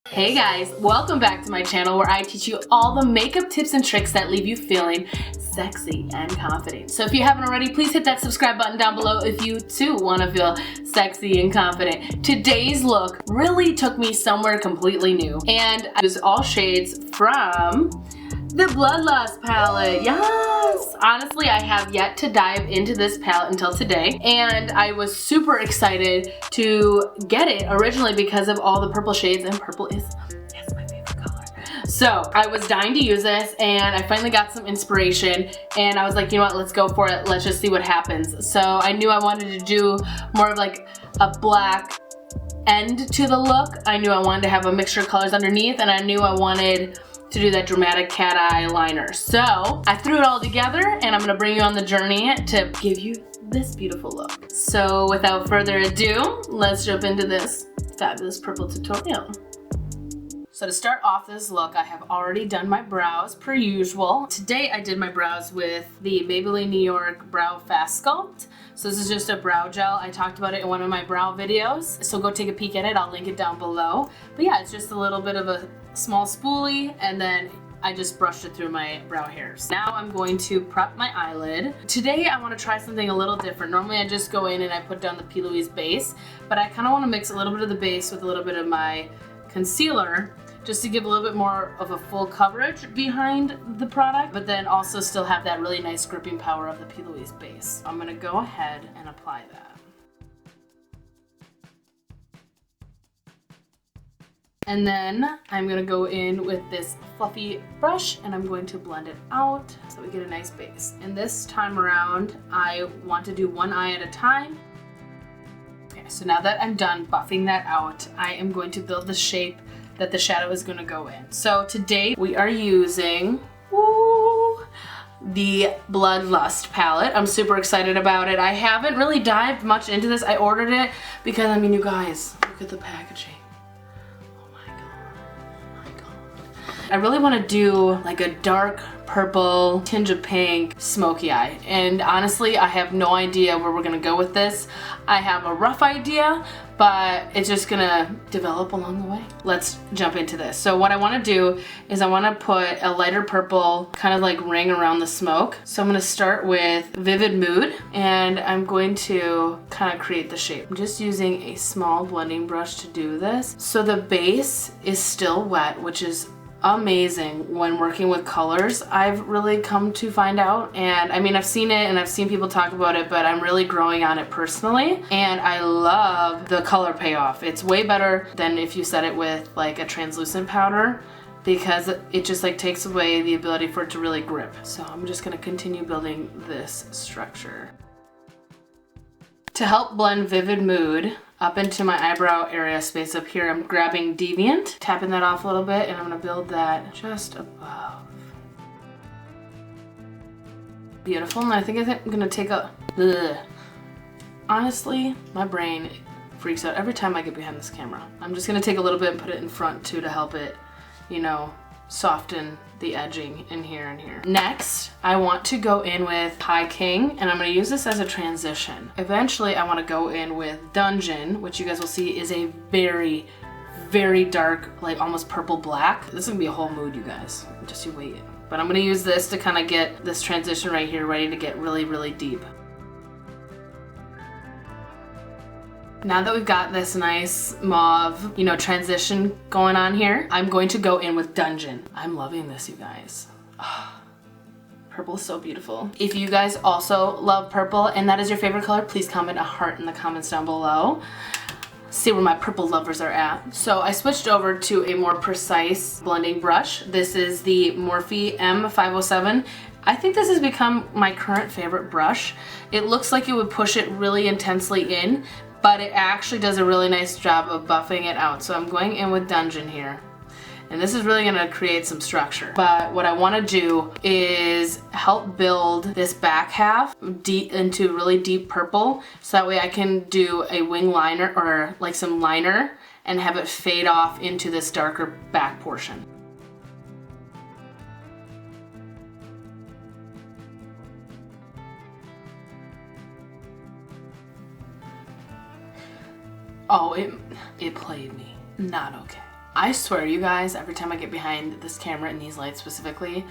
Hey guys, welcome back to my channel where I teach you all the makeup tips and tricks that leave you feeling sexy and confident. So if you haven't already, please hit that subscribe button down below if you too want to feel sexy and confident. Today's look really took me somewhere completely new, and it was all shades from the Bloodlust palette. Yes! Honestly, I have yet to dive into this palette until today, and I was super excited to get it originally because of all the purple shades, and purple is my favorite color. So I was dying to use this, and I finally got some inspiration, and I was like, you know what, let's go for it. Let's just see what happens. So I knew I wanted to do more of like a black end to the look. I knew I wanted to have a mixture of colors underneath, and I knew I wanted to do that dramatic cat eye liner. So I threw it all together, and I'm gonna bring you on the journey to give you this beautiful look. So without further ado, let's jump into this fabulous purple tutorial. So to start off this look, I have already done my brows per usual. Today I did my brows with the Maybelline New York Brow Fast Sculpt. So this is just a brow gel. I talked about it in one of my brow videos, so go take a peek at it. I'll link it down below. But yeah, it's just a little bit of a small spoolie, and then I just brushed it through my brow hairs. Now I'm going to prep my eyelid. Today I want to try something a little different. Normally I just go in and I put down the PLouise Base, but I kind of want to mix a little bit of the base with a little bit of my concealer, just to give a little bit more of a full coverage behind the product, but then also still have that really nice gripping power of the PLouise Base. I'm gonna go ahead and apply that. And then I'm gonna go in with this fluffy brush, and I'm going to blend it out so we get a nice base. And this time around, I want to do one eye at a time. Okay, so now that I'm done buffing that out, I am going to build the shape that the shadow is gonna go in. So today we are using the Bloodlust palette. I'm super excited about it. I haven't really dived much into this. I ordered it because, I mean, you guys, look at the packaging. I really want to do like a dark purple, tinge of pink, smoky eye. And honestly, I have no idea where we're gonna go with this. I have a rough idea, but it's just gonna develop along the way. Let's jump into this. So what I want to do is I want to put a lighter purple kind of like ring around the smoke. So I'm gonna start with Vivid Mood, and I'm going to kind of create the shape. I'm just using a small blending brush to do this. So the base is still wet, which is amazing when working with colors, I've really come to find out. And I mean, I've seen it and I've seen people talk about it, but I'm really growing on it personally, and I love the color payoff. It's way better than if you set it with like a translucent powder, because it just like takes away the ability for it to really grip. So I'm just gonna continue building this structure. To help blend Vivid Mood up into my eyebrow area space up here, I'm grabbing Deviant, tapping that off a little bit, and I'm gonna build that just above. Beautiful, and I think I'm gonna take a, honestly, my brain freaks out every time I get behind this camera. I'm just gonna take a little bit and put it in front too to help it, you know, soften the edging in here and here. Next, I want to go in with High King, and I'm gonna use this as a transition. Eventually, I wanna go in with Dungeon, which you guys will see is a very, very dark, like almost purple black. This is gonna be a whole mood, you guys. Just you wait. But I'm gonna use this to kind of get this transition right here ready to get really, really deep. Now that we've got this nice mauve, you know, transition going on here, I'm going to go in with Dungeon. I'm loving this, you guys. Oh, purple is so beautiful. If you guys also love purple and that is your favorite color, please comment a heart in the comments down below. See where my purple lovers are at. So I switched over to a more precise blending brush. This is the Morphe M507. I think this has become my current favorite brush. It looks like it would push it really intensely in, but it actually does a really nice job of buffing it out. So I'm going in with Dungeon here. And this is really gonna create some structure. But what I wanna do is help build this back half deep into really deep purple, so that way I can do a wing liner or like some liner and have it fade off into this darker back portion. Oh, it played me. Not okay. I swear, you guys, every time I get behind this camera in these lights specifically,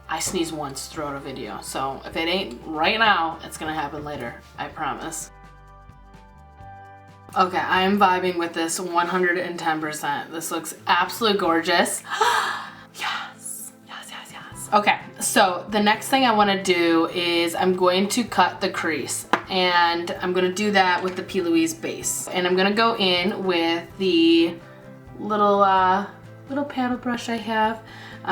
I sneeze once throughout a video. So if it ain't right now, it's gonna happen later, I promise. Okay, I am vibing with this 110%. This looks absolutely gorgeous. Yes, yes, yes, yes. Okay, so the next thing I wanna do is I'm going to cut the crease. And I'm gonna do that with the PLouise Base. And I'm gonna go in with the little paddle brush I have.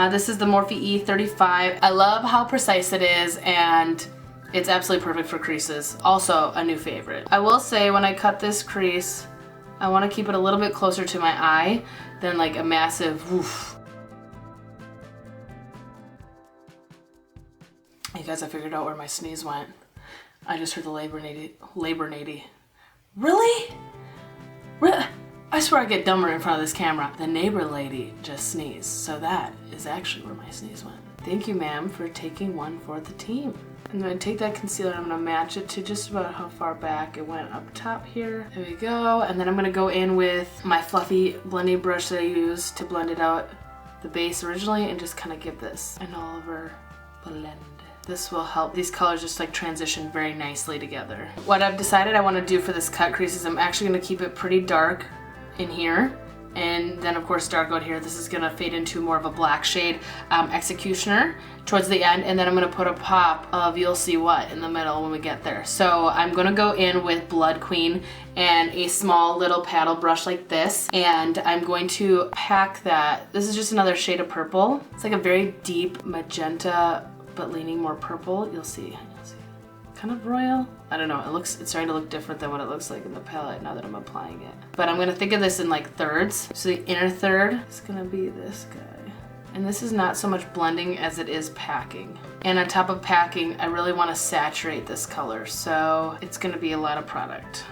This is the Morphe E35. I love how precise it is, and it's absolutely perfect for creases. Also a new favorite. I will say when I cut this crease, I want to keep it a little bit closer to my eye than like a massive woof. You guys, I figured out where my sneeze went. I just heard the labor lady. Really? I swear I get dumber in front of this camera. The neighbor lady just sneezed, so that is actually where my sneeze went. Thank you, ma'am, for taking one for the team. I'm gonna take that concealer and I'm gonna match it to just about how far back it went up top here. There we go. And then I'm gonna go in with my fluffy blending brush that I used to blend it out the base originally and just kind of give this an all over blend. This will help these colors just like transition very nicely together. What I've decided I want to do for this cut crease is I'm actually going to keep it pretty dark in here, and then of course dark out here. This is going to fade into more of a black shade executioner towards the end, and then I'm going to put a pop of you'll see what in the middle when we get there. So I'm going to go in with Blood Queen and a small little paddle brush like this, and I'm going to pack that. This is just another shade of purple. It's like a very deep magenta but leaning more purple. You'll see. Kind of royal. I don't know, it's starting to look different than what it looks like in the palette now that I'm applying it. But I'm gonna think of this in like thirds. So the inner third is gonna be this guy. And this is not so much blending as it is packing. And on top of packing, I really wanna saturate this color. So it's gonna be a lot of product.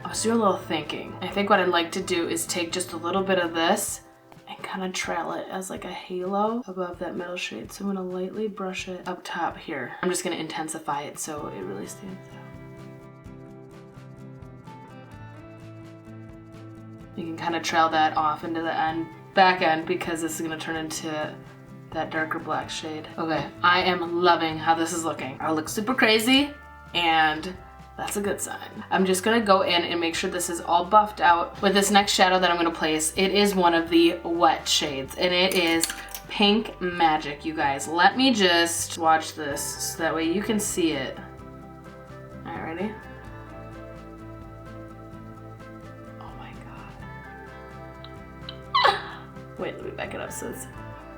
I was doing a little thinking. I think what I'd like to do is take just a little bit of this and kind of trail it as like a halo above that middle shade. So I'm gonna lightly brush it up top here. I'm just gonna intensify it so it really stands out. You can kind of trail that off into the back end because this is gonna turn into that darker black shade. Okay, I am loving how this is looking. I look super crazy, and that's a good sign. I'm just gonna go in and make sure this is all buffed out with this next shadow that I'm gonna place. It is one of the wet shades, and it is Pink Magic, you guys. Let me just watch this so that way you can see it. All right, ready? Oh my God. Wait, let me back it up so it's,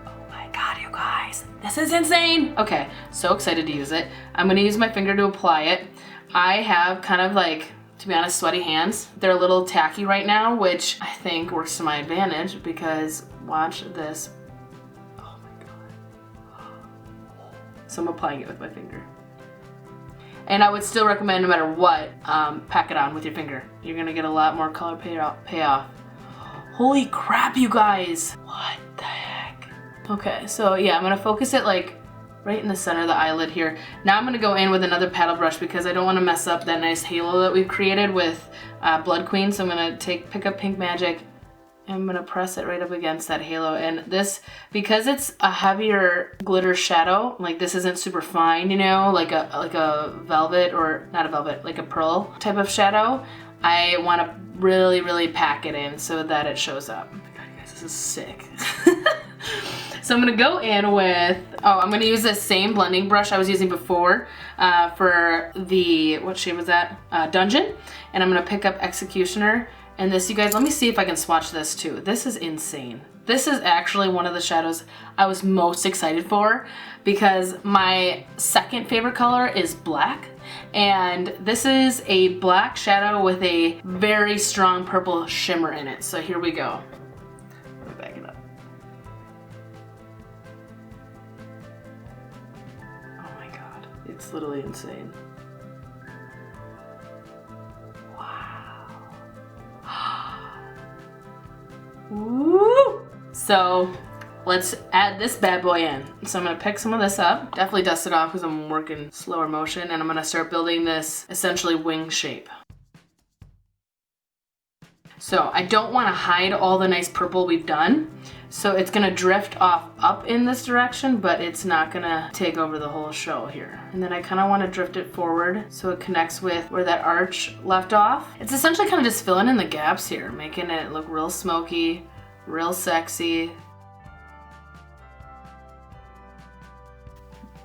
oh my God, you guys, this is insane. Okay, so excited to use it. I'm gonna use my finger to apply it. I have kind of like, to be honest, sweaty hands. They're a little tacky right now, which I think works to my advantage because watch this. Oh my God. So I'm applying it with my finger. And I would still recommend, no matter what, pack it on with your finger. You're gonna get a lot more color payoff. Holy crap, you guys. What the heck? Okay, so yeah, I'm gonna focus it like right in the center of the eyelid here. Now I'm gonna go in with another paddle brush because I don't wanna mess up that nice halo that we've created with Blood Queen. So I'm gonna pick up Pink Magic, and I'm gonna press it right up against that halo. And this, because it's a heavier glitter shadow, like this isn't super fine, you know, like a velvet, or not a velvet, like a pearl type of shadow, I wanna really, really pack it in so that it shows up. Oh my God, you guys, this is sick. So I'm gonna go in with, I'm gonna use the same blending brush I was using before for the, what shade was that? Dungeon. And I'm gonna pick up Executioner. And this, you guys, let me see if I can swatch this too. This is insane. This is actually one of the shadows I was most excited for because my second favorite color is black. And this is a black shadow with a very strong purple shimmer in it. So here we go. Let me back it up. It's literally insane. Wow. Woo! So let's add this bad boy in. So I'm gonna pick some of this up, definitely dust it off because I'm working slower motion, and I'm gonna start building this essentially wing shape. So I don't want to hide all the nice purple we've done. So it's gonna drift off up in this direction, but it's not gonna take over the whole show here. And then I kind of want to drift it forward so it connects with where that arch left off. It's essentially kind of just filling in the gaps here, making it look real smoky, real sexy.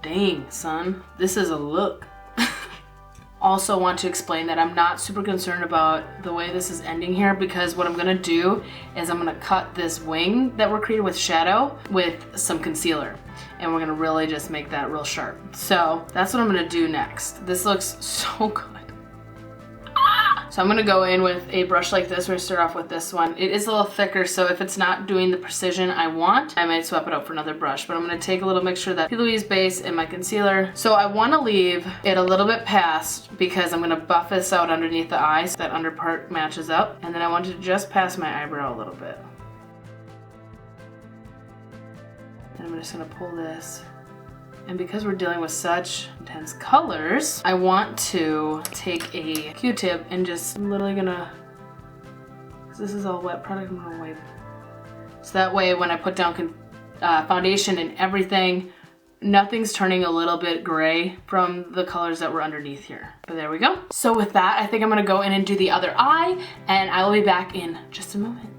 Dang, son, this is a look. Also want to explain that I'm not super concerned about the way this is ending here, because what I'm gonna do is I'm gonna cut this wing that we're creating with shadow with some concealer, and we're gonna really just make that real sharp. So that's what I'm gonna do next. This looks so good. So I'm gonna go in with a brush like this. We're gonna start off with this one. It is a little thicker, so if it's not doing the precision I want, I might swap it out for another brush. But I'm gonna take a little mixture of that PLouise Base and my concealer. So I wanna leave it a little bit past, because I'm gonna buff this out underneath the eye so that under part matches up. And then I want to just pass my eyebrow a little bit. And I'm just gonna pull this. And because we're dealing with such intense colors, I want to take a Q-tip and just, I'm literally gonna, because this is all wet product, I'm gonna wipe. So that way when I put down foundation and everything, nothing's turning a little bit gray from the colors that were underneath here. But there we go. So with that, I think I'm gonna go in and do the other eye, and I will be back in just a moment.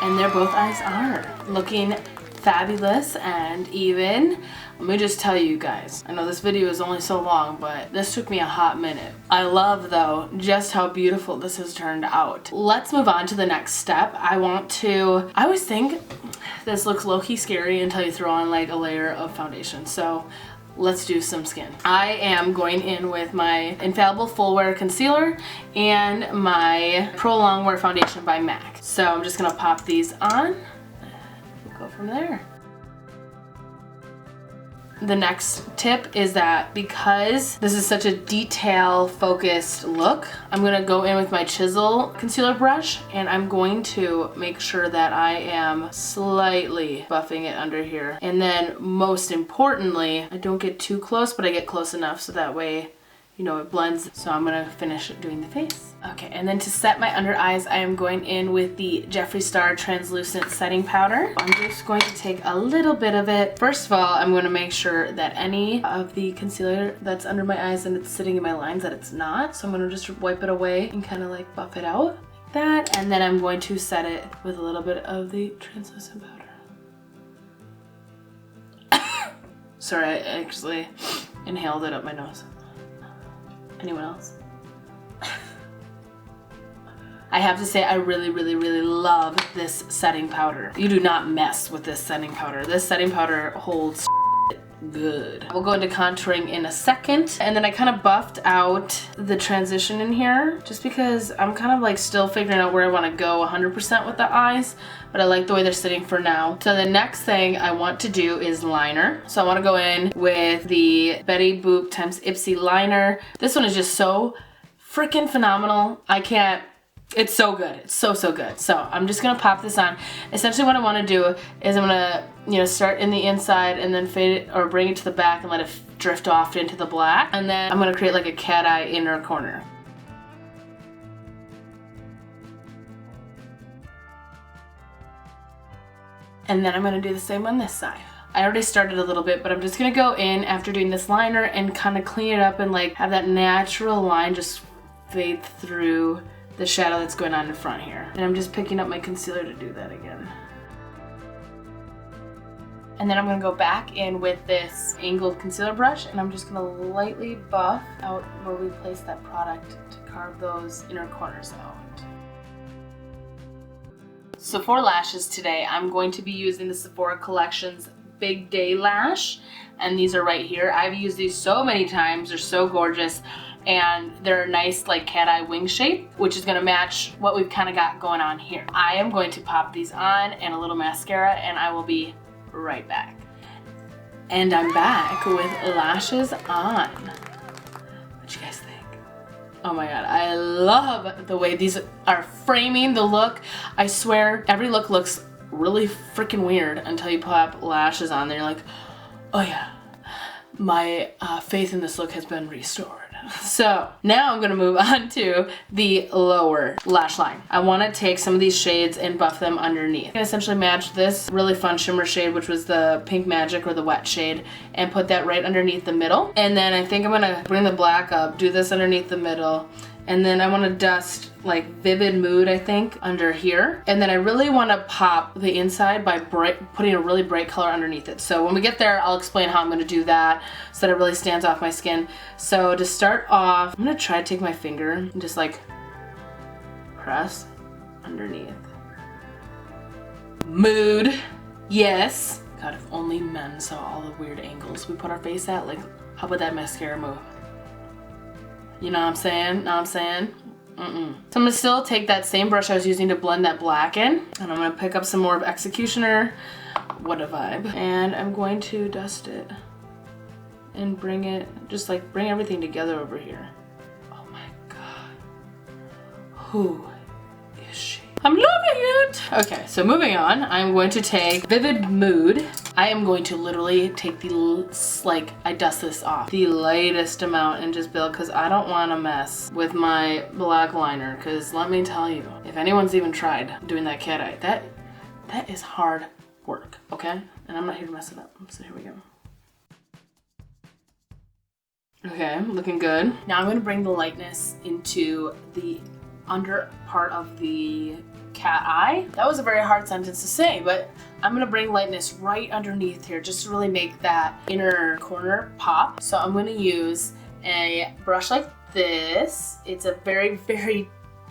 And there both eyes are looking fabulous and even. Let me just tell you guys, I know this video is only so long, but this took me a hot minute. I love though just how beautiful this has turned out. Let's move on to the next step. I always think this looks low-key scary until you throw on like a layer of foundation. So let's do some skin. I am going in with my Infallible Full Wear Concealer and my Pro-Longwear Foundation by MAC. So I'm just gonna pop these on. We'll go from there. The next tip is that because this is such a detail focused look, I'm gonna go in with my chisel concealer brush, and I'm going to make sure that I am slightly buffing it under here. And then most importantly, I don't get too close, but I get close enough so that way, you know, it blends. So I'm gonna finish doing the face. Okay, and then to set my under eyes, I am going in with the Jeffree Star Translucent Setting Powder. I'm just going to take a little bit of it. First of all, I'm gonna make sure that any of the concealer that's under my eyes and it's sitting in my lines, that it's not. So I'm gonna just wipe it away and kind of like buff it out like that. And then I'm going to set it with a little bit of the translucent powder. Sorry, I actually inhaled it up my nose. Anyone else? I have to say, I really, really, really love this setting powder. You do not mess with this setting powder. This setting powder holds good. We'll go into contouring in a second. And then I kind of buffed out the transition in here just because I'm kind of like still figuring out where I want to go 100% with the eyes, but I like the way they're sitting for now. So the next thing I want to do is liner. So I want to go in with the Betty Boop times IPSY liner. This one is just so freaking phenomenal. It's so good. It's so, so good. So I'm just gonna pop this on. Essentially what I wanna do is I'm gonna, you know, start in the inside and then fade it or bring it to the back and let it drift off into the black. And then I'm gonna create like a cat eye inner corner. And then I'm gonna do the same on this side. I already started a little bit, but I'm just gonna go in after doing this liner and kind of clean it up and like have that natural line just fade through the shadow that's going on in front here. And I'm just picking up my concealer to do that again. And then I'm gonna go back in with this angled concealer brush, and I'm just gonna lightly buff out where we place that product to carve those inner corners out. So for lashes today, I'm going to be using the Sephora Collection's Big Day Lash, and these are right here. I've used these so many times, they're so gorgeous. And they're a nice like cat eye wing shape, which is gonna match what we've kind of got going on here. I am going to pop these on and a little mascara, and I will be right back. And I'm back with lashes on. What you guys think? Oh my god, I love the way these are framing the look. I swear, every look looks really freaking weird until you pop lashes on. They're like, oh yeah, my faith in this look has been restored. So now I'm gonna move on to the lower lash line. I wanna take some of these shades and buff them underneath. I'm gonna essentially match this really fun shimmer shade, which was the Pink Magic or the wet shade, and put that right underneath the middle. And then I think I'm gonna bring the black up, do this underneath the middle, and then I wanna dust like Vivid Mood, I think, under here. And then I really wanna pop the inside by putting a really bright color underneath it. So when we get there, I'll explain how I'm gonna do that so that it really stands off my skin. So to start off, I'm gonna try to take my finger and just like press underneath. Mood, yes. God, if only men saw all the weird angles we put our face at. Like, how about that mascara move? You know what I'm saying? Know what I'm saying? So I'm gonna still take that same brush I was using to blend that black in, and I'm gonna pick up some more of Executioner. What a vibe. And I'm going to dust it and bring it, just like bring everything together over here. Oh my God. Who is she? I'm loving it. Okay, so moving on, I'm going to take Vivid Mood. I am going to literally take I dust this off, the lightest amount, and just build, because I don't want to mess with my black liner, because let me tell you, if anyone's even tried doing that cat eye, that is hard work, okay? And I'm not here to mess it up, so here we go. Okay, looking good. Now I'm going to bring the lightness into the under part of the cat eye. That was a very hard sentence to say, but I'm gonna bring lightness right underneath here just to really make that inner corner pop. So I'm gonna use a brush like this. It's a very, very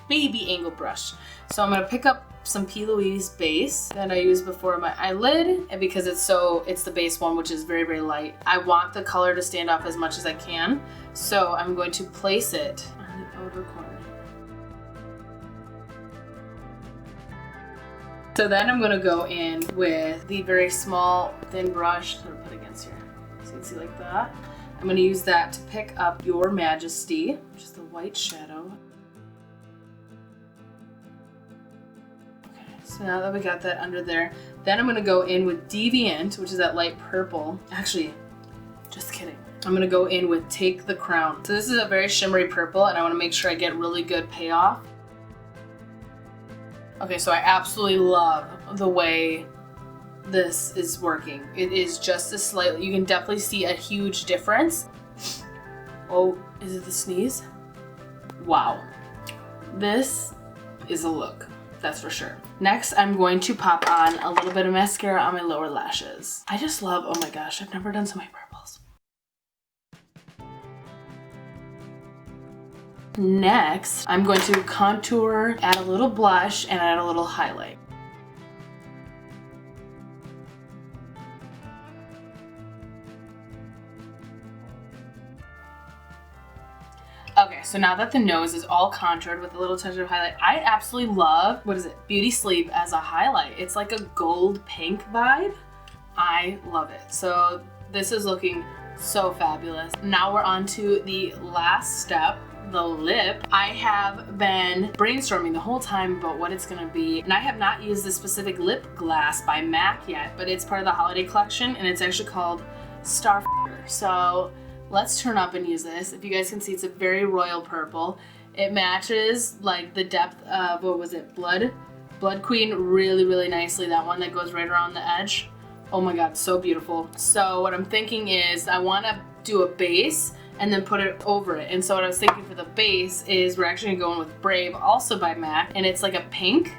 baby angle brush. So I'm gonna pick up some PLouise Base that I used before my eyelid, and because it's the base one, which is very, very light. I want the color to stand off as much as I can. So I'm going to place it on the outer corner. So then I'm gonna go in with the very small, thin brush that I put against here. So you can see like that. I'm gonna use that to pick up Your Majesty, which is the white shadow. Okay, so now that we got that under there, then I'm gonna go in with Deviant, which is that light purple. Actually, just kidding. I'm gonna go in with Take the Crown. So this is a very shimmery purple, and I wanna make sure I get really good payoff. Okay, so I absolutely love the way this is working. It is just a slightly, you can definitely see a huge difference. Oh, is it the sneeze? Wow. This is a look, that's for sure. Next, I'm going to pop on a little bit of mascara on my lower lashes. I just love, oh my gosh, I've never done so many purples. Next, I'm going to contour, add a little blush, and add a little highlight. Okay, so now that the nose is all contoured with a little touch of highlight, I absolutely love, what is it, Beauty Sleep as a highlight. It's like a gold pink vibe. I love it. So this is looking so fabulous. Now we're on to the last step, the lip. I have been brainstorming the whole time about what it's gonna be, and I have not used this specific Lipglass by MAC yet, but it's part of the holiday collection, and it's actually called Starfu. So let's turn up and use this. If you guys can see, it's a very royal purple. It matches like the depth of, what was it, Blood Queen really, really nicely. That one that goes right around the edge. Oh my God, so beautiful. So what I'm thinking is I wanna do a base and then put it over it. And so what I was thinking for the base is we're actually going with Brave, also by MAC, and it's like a pink.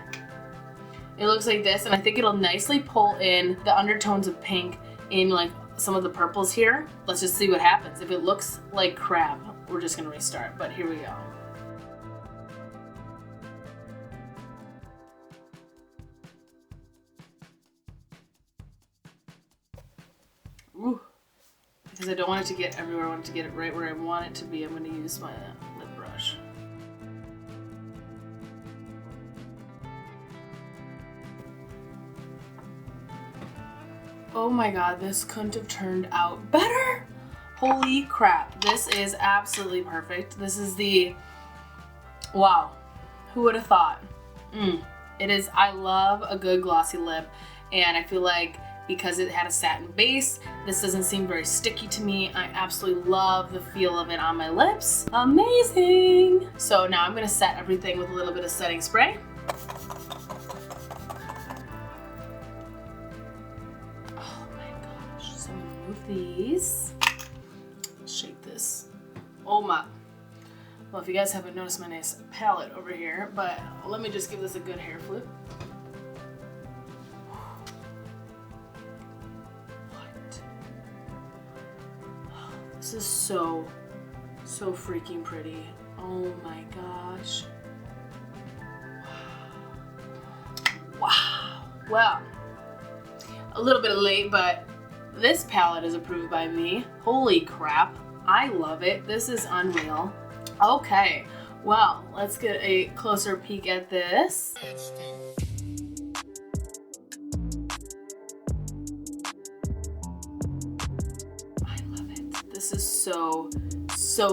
It looks like this, and I think it'll nicely pull in the undertones of pink in like some of the purples here. Let's just see what happens. If it looks like crap, we're just gonna restart, but here we go. Ooh. Because I don't want it to get everywhere, I want it to get it right where I want it to be. I'm going to use my lip brush. Oh my God, this couldn't have turned out better. Holy crap, this is absolutely perfect. This is the, wow, who would have thought? It is, I love a good glossy lip, and I feel like because it had a satin base. This doesn't seem very sticky to me. I absolutely love the feel of it on my lips. Amazing! So now I'm gonna set everything with a little bit of setting spray. Oh my gosh, so I'm gonna move these. Shake this. Oh my. Well, if you guys haven't noticed my nice palette over here, but let me just give this a good hair flip. What? This is so freaking pretty. Oh my gosh. Wow. Well, a little bit late, but this palette is approved by me. Holy crap. I love it. This is unreal. Okay, well, let's get a closer peek at this. I love it. This is so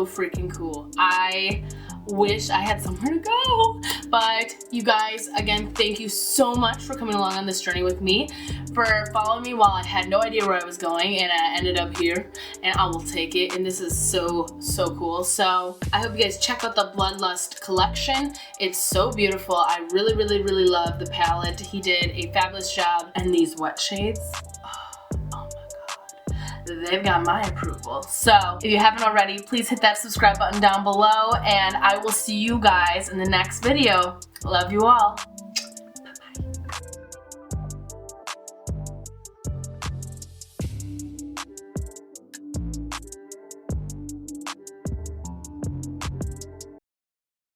freaking cool. I wish I had somewhere to go, but you guys, again, thank you so much for coming along on this journey with me, for following me while I had no idea where I was going, and I ended up here, and I will take it. And this is so cool. So I hope you guys check out the Bloodlust collection. It's so beautiful. I really love the palette. He did a fabulous job. And these wet shades, they've got my approval. So if you haven't already, please hit that subscribe button down below, and I will see you guys in the next video. Love you all.